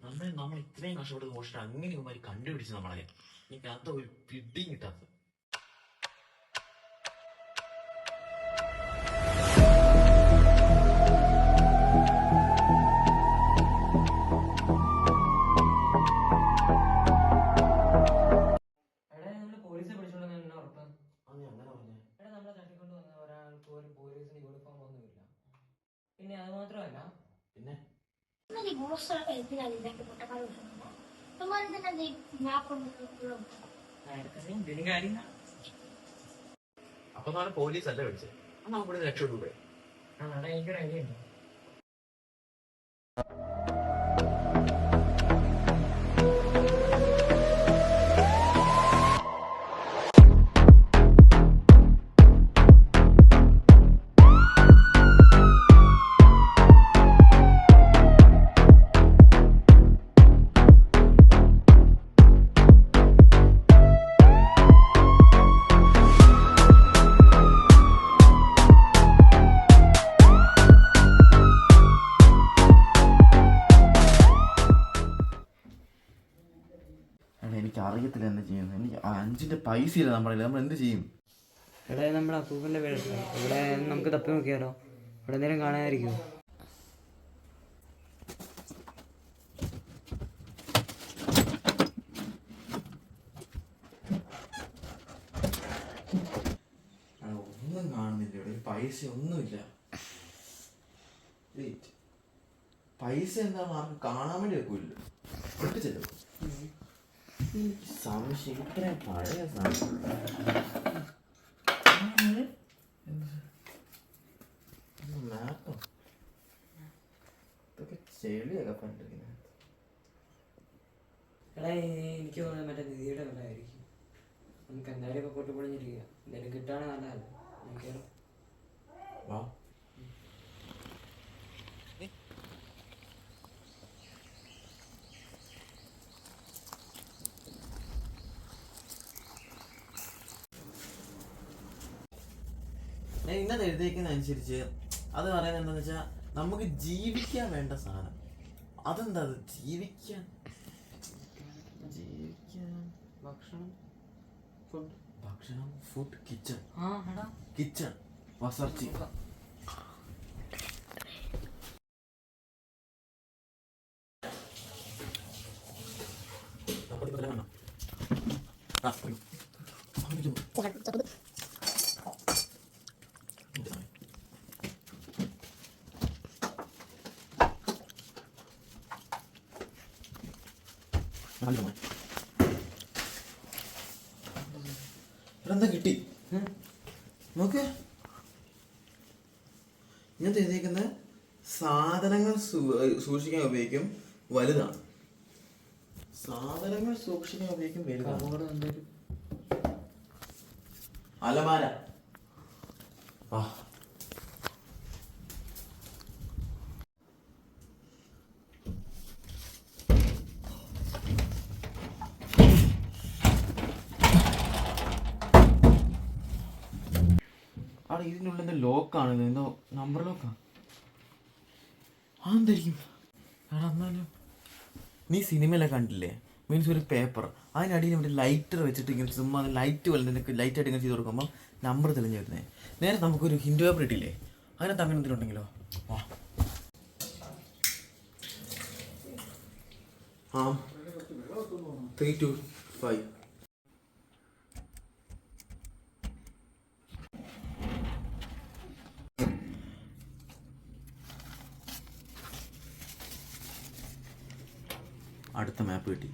നമ്മൾ ഇത്രയും കഷ്ടപ്പെട്ട് മോഷിട്ട് അങ്ങനെ ഇവന്മാര് കണ്ടുപിടിച്ച് നമ്മളെ. എനിക്ക് അത് ഒരു പിടിയും കിട്ടാത്തത്. പിന്നെ അത് മാത്രമല്ല, പിന്നെ അപ്പൊ നാളെ പോലീസ് അല്ല വിളിച്ചത്. നമുക്ക് രക്ഷപ്പെട്ടൂടെ? എനിക്കൊരു ഐഡിയ ഉണ്ട്. എനിക്ക് അറിയത്തില്ല എന്താ ചെയ്യുന്നത്. എനിക്ക് 5ന്റെ പൈസ ഇല്ല നമ്മുടെ. നമ്മൾ എന്ത് ചെയ്യും? ഇവിടെ നമ്മുടെ അപ്പൂപ്പൻ്റെ വീട്. ഇവിടെ നമുക്ക് തപ്പി നോക്കിയാലോ? ഇവിടെ എന്തെങ്കിലും കാണാതിരിക്കുമോ? ഒന്നും കാണുന്നില്ല. ഇവിടെ പൈസ ഒന്നുമില്ല. പൈസ എന്താണെന്ന് ആർക്കും കാണാൻ വേണ്ടി വെക്കൂല്ലോ. പൊട്ടിച്ചല്ലോ. സംശയം ഇത്രയും പഴയ സാധനം. മാപ്പോ ഇതൊക്കെ ചെളിയൊക്കെ പണ്ടിരിക്കുന്നത്. എടാ, എനിക്ക് തോന്നുന്നത് മറ്റേ നിധിയുടെ വല്ലതായിരിക്കും. നമുക്ക് എന്തായാലും ഇപ്പൊ പൊട്ടിപ്പൊളിഞ്ഞിരിക്കുക. എന്തായാലും കിട്ടാണ് നല്ലതല്ല. എനിക്കോ വാ. ഞാൻ ഇന്നത് എഴുതിയേക്കുന്ന അനുസരിച്ച് അത് പറയുന്നത് എന്താന്ന് വെച്ചാൽ നമുക്ക് ജീവിക്കാൻ വേണ്ട സാധനം. അതെന്താ അത്? ജീവിക്കാൻ ഭക്ഷണം, ഫുഡ്, കിച്ചൺ. കിച്ചൺ വസർച്ചി. എന്താ കിട്ടി നോക്ക്. ഇങ്ങനത്തെ എഴുതിയേക്കുന്ന സാധനങ്ങൾ സൂക്ഷിക്കാൻ ഉപയോഗിക്കും, വലുതാണ്. സാധനങ്ങൾ സൂക്ഷിക്കാൻ ഉപയോഗിക്കും, വലുതാണ്. അലമാര. വാ. അവിടെ ഇതിനുള്ളിൽ എന്തോ ലോക്കാണ്. എന്തോ നമ്പർ ലോക്കാണ്. അതെന്തായിരിക്കും? എന്നാലും നീ സിനിമയിലൊക്കെ കണ്ടില്ലേ? മീൻസ് ഒരു പേപ്പർ, അതിനടിയിൽ മറ്റേ ലൈറ്റർ വെച്ചിട്ട് ഇങ്ങനെ ചുമ്മാ ലൈറ്റ് പോലെ നിനക്ക് ലൈറ്റായിട്ട് ഇങ്ങനെ ചെയ്ത് കൊടുക്കുമ്പോൾ നമ്പർ തെളിഞ്ഞ് വരുന്നത്. നേരെ നമുക്കൊരു ഹിൻഡ് പേപ്പർ ഇട്ടില്ലേ, അതിനകത്ത് അങ്ങനെ എന്തെങ്കിലുണ്ടെങ്കിലോ? വാ. ആ 3 to 5. അടുത്ത മാപ്പ് കിട്ടി.